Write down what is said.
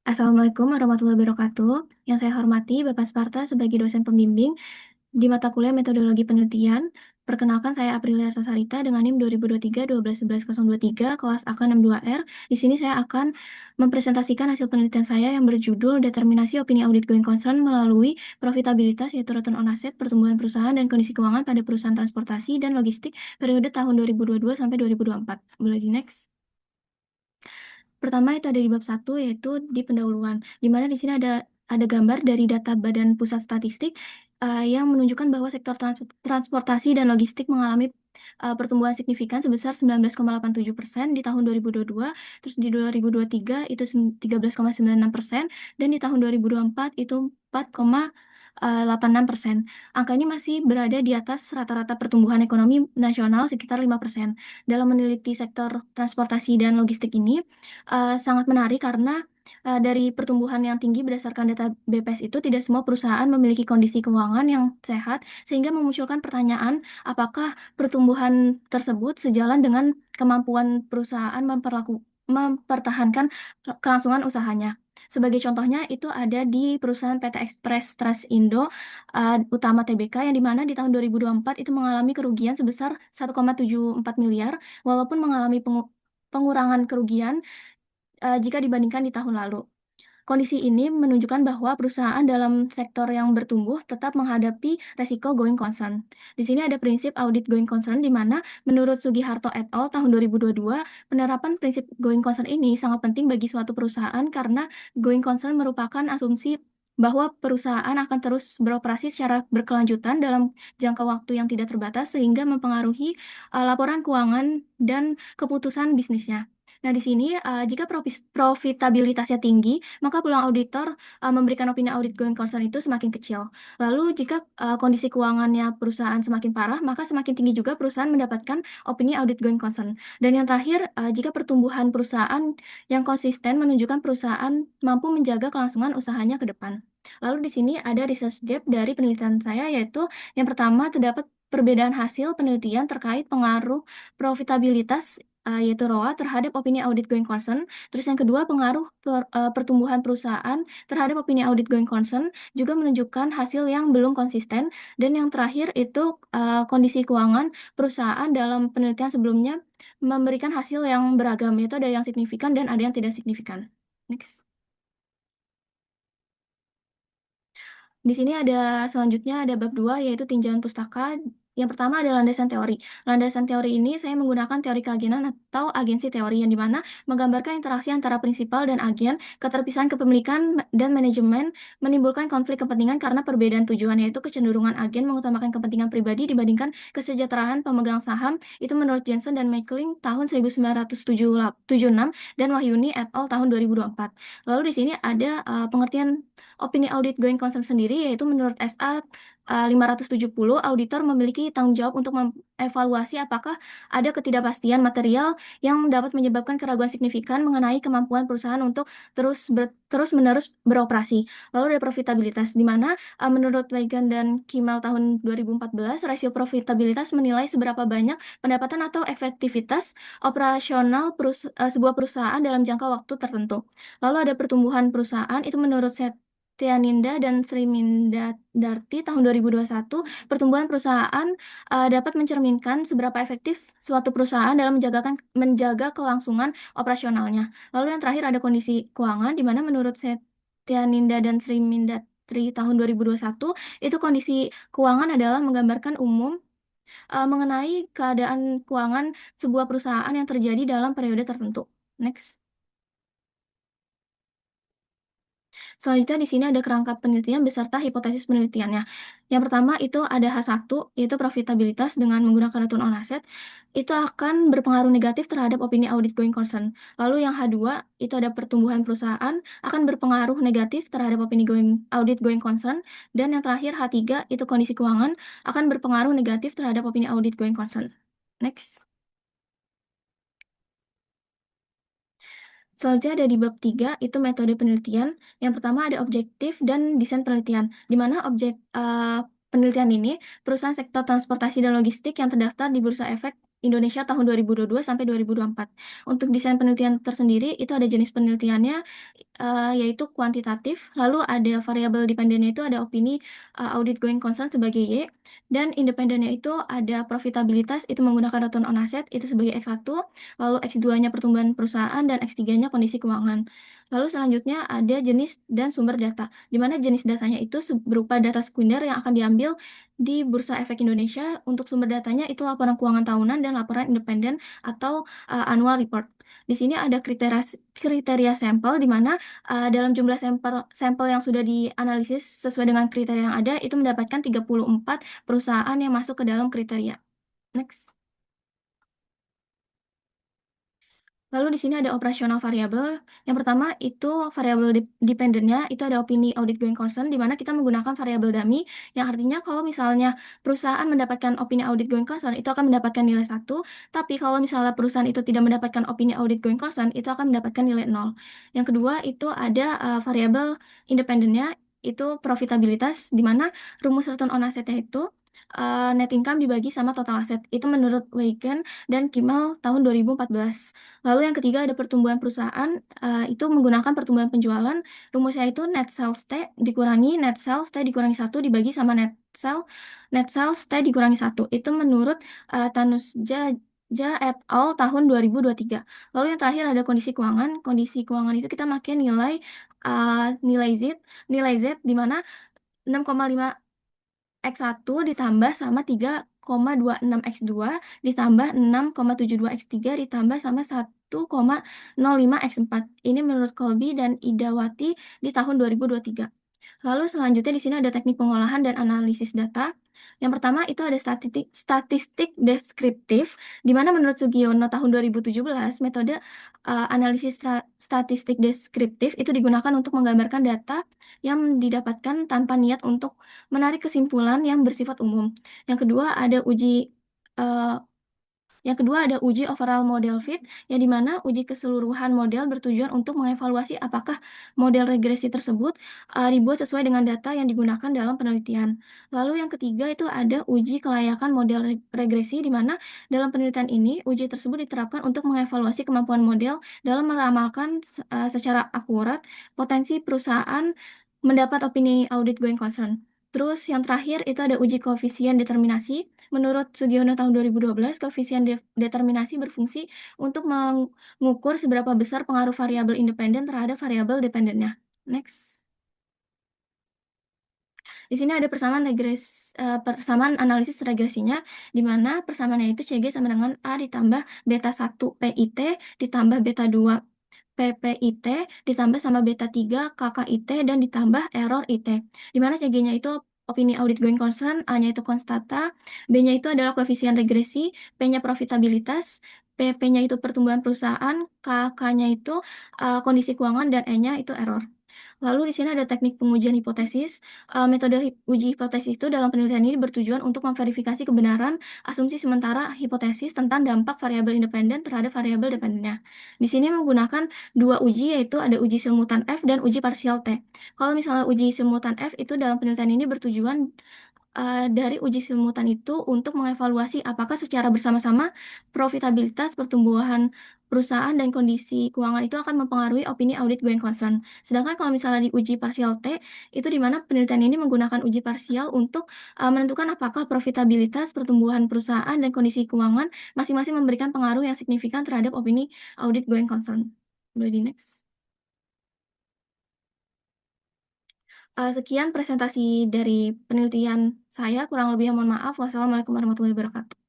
Assalamualaikum warahmatullahi wabarakatuh. Yang saya hormati Bapak Sparta sebagai dosen pembimbing di mata kuliah Metodologi Penelitian. Perkenalkan saya Aprilia Sasarita dengan NIM 2023-1211023 kelas AK62R. Di sini saya akan mempresentasikan hasil penelitian saya yang berjudul Determinasi Opini Audit Going Concern melalui profitabilitas yaitu return on asset, pertumbuhan perusahaan dan kondisi keuangan pada perusahaan transportasi dan logistik periode tahun 2022 sampai 2024. Boleh di next. Pertama itu ada di bab 1 yaitu di pendahuluan, di mana di sini ada gambar dari data Badan Pusat Statistik yang menunjukkan bahwa sektor transportasi dan logistik mengalami pertumbuhan signifikan sebesar 19,87% di tahun 2022, terus di 2023 itu 13,96% dan di tahun 2024 itu 4,86%. Angka ini masih berada di atas rata-rata pertumbuhan ekonomi nasional sekitar 5%. Dalam meneliti sektor transportasi dan logistik ini, sangat menarik karena, dari pertumbuhan yang tinggi berdasarkan data BPS itu tidak semua perusahaan memiliki kondisi keuangan yang sehat, sehingga memunculkan pertanyaan apakah pertumbuhan tersebut sejalan dengan kemampuan perusahaan mempertahankan kelangsungan usahanya. Sebagai contohnya itu ada di perusahaan PT Express Trust Indo, Utama Tbk yang di mana di tahun 2024 itu mengalami kerugian sebesar 1,74 miliar walaupun mengalami pengurangan kerugian jika dibandingkan di tahun lalu. Kondisi ini menunjukkan bahwa perusahaan dalam sektor yang bertumbuh tetap menghadapi resiko going concern. Di sini ada prinsip audit going concern di mana menurut Sugiharto et al. Tahun 2022, penerapan prinsip going concern ini sangat penting bagi suatu perusahaan karena going concern merupakan asumsi bahwa perusahaan akan terus beroperasi secara berkelanjutan dalam jangka waktu yang tidak terbatas sehingga mempengaruhi laporan keuangan dan keputusan bisnisnya. Nah, di sini, jika profitabilitasnya tinggi, maka peluang auditor memberikan opini audit going concern itu semakin kecil. Lalu jika kondisi keuangannya perusahaan semakin parah, maka semakin tinggi juga perusahaan mendapatkan opini audit going concern. Dan yang terakhir, jika pertumbuhan perusahaan yang konsisten menunjukkan perusahaan mampu menjaga kelangsungan usahanya ke depan. Lalu di sini ada research gap dari penelitian saya, yaitu yang pertama terdapat perbedaan hasil penelitian terkait pengaruh profitabilitas yaitu ROA terhadap opini audit going concern. Terus yang kedua, pengaruh pertumbuhan perusahaan terhadap opini audit going concern juga menunjukkan hasil yang belum konsisten. Dan yang terakhir itu kondisi keuangan perusahaan dalam penelitian sebelumnya memberikan hasil yang beragam, yaitu ada yang signifikan dan ada yang tidak signifikan. Next. Di sini ada selanjutnya ada bab 2 yaitu tinjauan pustaka. Yang pertama adalah landasan teori. Landasan teori ini saya menggunakan teori keagenan atau agensi teori yang dimana menggambarkan interaksi antara prinsipal dan agen, keterpisahan kepemilikan dan manajemen, menimbulkan konflik kepentingan karena perbedaan tujuan, yaitu kecenderungan agen mengutamakan kepentingan pribadi dibandingkan kesejahteraan pemegang saham. Itu menurut Jensen dan Mackling tahun 1976 dan Wahyuni et al. Tahun 2024. Lalu di sini ada pengertian opini audit going concern sendiri, yaitu menurut SA 570, auditor memiliki tanggung jawab untuk mengevaluasi apakah ada ketidakpastian material yang dapat menyebabkan keraguan signifikan mengenai kemampuan perusahaan untuk terus-menerus beroperasi. Lalu ada profitabilitas, di mana menurut Weigand dan Kimmel tahun 2014, rasio profitabilitas menilai seberapa banyak pendapatan atau efektivitas operasional sebuah perusahaan dalam jangka waktu tertentu. Lalu ada pertumbuhan perusahaan, itu menurut Tianinda dan Sri Mindarti tahun 2021, pertumbuhan perusahaan dapat mencerminkan seberapa efektif suatu perusahaan dalam menjaga kelangsungan operasionalnya. Lalu yang terakhir ada kondisi keuangan, di mana menurut Tianinda dan Sri Mindarti tahun 2021, itu kondisi keuangan adalah menggambarkan umum mengenai keadaan keuangan sebuah perusahaan yang terjadi dalam periode tertentu. Next. Selanjutnya di sini ada kerangka penelitian beserta hipotesis penelitiannya. Yang pertama itu ada H1, yaitu profitabilitas dengan menggunakan return on asset, itu akan berpengaruh negatif terhadap opini audit going concern. Lalu yang H2, itu ada pertumbuhan perusahaan, akan berpengaruh negatif terhadap opini audit going concern. Dan yang terakhir H3, itu kondisi keuangan, akan berpengaruh negatif terhadap opini audit going concern. Next. Selanjutnya ada di bab 3, itu metode penelitian. Yang pertama ada objektif dan desain penelitian, di mana penelitian ini perusahaan sektor transportasi dan logistik yang terdaftar di Bursa Efek Indonesia tahun 2022 sampai 2024. Untuk desain penelitian tersendiri itu ada jenis penelitiannya, yaitu kuantitatif, lalu ada variabel dependennya itu ada opini, audit going concern sebagai Y, dan independennya itu ada profitabilitas itu menggunakan return on asset itu sebagai X1, lalu X2-nya pertumbuhan perusahaan, dan X3-nya kondisi keuangan. Lalu selanjutnya ada jenis dan sumber data, di mana jenis datanya itu berupa data sekunder yang akan diambil di Bursa Efek Indonesia. Untuk sumber datanya itu laporan keuangan tahunan dan laporan independen atau annual report. Di sini ada kriteria sampel di mana dalam jumlah sampel yang sudah dianalisis sesuai dengan kriteria yang ada itu mendapatkan 34 perusahaan yang masuk ke dalam kriteria. Next. Lalu di sini ada operasional variabel. Yang pertama itu variabel dependennya itu ada opini audit going concern, di mana kita menggunakan variabel dummy yang artinya kalau misalnya perusahaan mendapatkan opini audit going concern itu akan mendapatkan nilai 1, tapi kalau misalnya perusahaan itu tidak mendapatkan opini audit going concern itu akan mendapatkan nilai 0. Yang kedua itu ada variabel independennya itu profitabilitas, di mana rumus return on asset-nya itu net income dibagi sama total aset. Itu menurut Weigen dan Kimal tahun 2014. Lalu yang ketiga ada pertumbuhan perusahaan, itu menggunakan pertumbuhan penjualan, rumusnya itu net sales T dikurangi net sales T dikurangi 1 dibagi sama net sales T dikurangi 1. Itu menurut Tanusja et al. Tahun 2023. Lalu yang terakhir ada kondisi keuangan. Kondisi keuangan itu kita pakai nilai Z di mana 6,5 X1 ditambah sama 3,26 X2 ditambah 6,72 X3 ditambah sama 1,05 X4. Ini menurut Kolbi dan Idawati di tahun 2023. Lalu selanjutnya di sini ada teknik pengolahan dan analisis data. Yang pertama itu ada statistik deskriptif, di mana menurut Sugiono tahun 2017 metode analisis statistik deskriptif itu digunakan untuk menggambarkan data yang didapatkan tanpa niat untuk menarik kesimpulan yang bersifat umum. Yang kedua ada uh, uji overall model fit, yang dimana uji keseluruhan model bertujuan untuk mengevaluasi apakah model regresi tersebut dibuat sesuai dengan data yang digunakan dalam penelitian. Lalu yang ketiga itu ada uji kelayakan model regresi, di mana dalam penelitian ini uji tersebut diterapkan untuk mengevaluasi kemampuan model dalam meramalkan secara akurat potensi perusahaan mendapat opini audit going concern. Terus yang terakhir itu ada uji koefisien determinasi. Menurut Sugiono tahun 2012, koefisien determinasi berfungsi untuk mengukur seberapa besar pengaruh variabel independen terhadap variabel dependennya. Next. Di sini ada persamaan analisis regresinya, di mana persamaannya itu CG sama dengan A ditambah beta 1 PIT ditambah beta 2 PPIT ditambah sama beta 3 KKIT dan ditambah error IT. Di mana CG-nya itu opini audit going concern, A-nya itu konstata, B-nya itu adalah koefisien regresi, P-nya profitabilitas, PP-nya itu pertumbuhan perusahaan, KK-nya itu kondisi keuangan, dan E-nya itu error. Lalu di sini ada teknik pengujian hipotesis. Metode uji hipotesis itu dalam penelitian ini bertujuan untuk memverifikasi kebenaran asumsi sementara hipotesis tentang dampak variabel independen terhadap variabel dependennya. Di sini menggunakan dua uji, yaitu ada uji simultan F dan uji parsial T. Kalau misalnya uji simultan F itu dalam penelitian ini bertujuan dari uji simultan itu untuk mengevaluasi apakah secara bersama-sama profitabilitas, pertumbuhan perusahaan, dan kondisi keuangan itu akan mempengaruhi opini audit going concern. Sedangkan kalau misalnya di uji parsial T, itu di mana penelitian ini menggunakan uji parsial untuk menentukan apakah profitabilitas, pertumbuhan perusahaan, dan kondisi keuangan masing-masing memberikan pengaruh yang signifikan terhadap opini audit going concern. Boleh di next. Sekian presentasi dari penelitian saya, kurang lebihnya mohon maaf. Wassalamualaikum warahmatullahi wabarakatuh.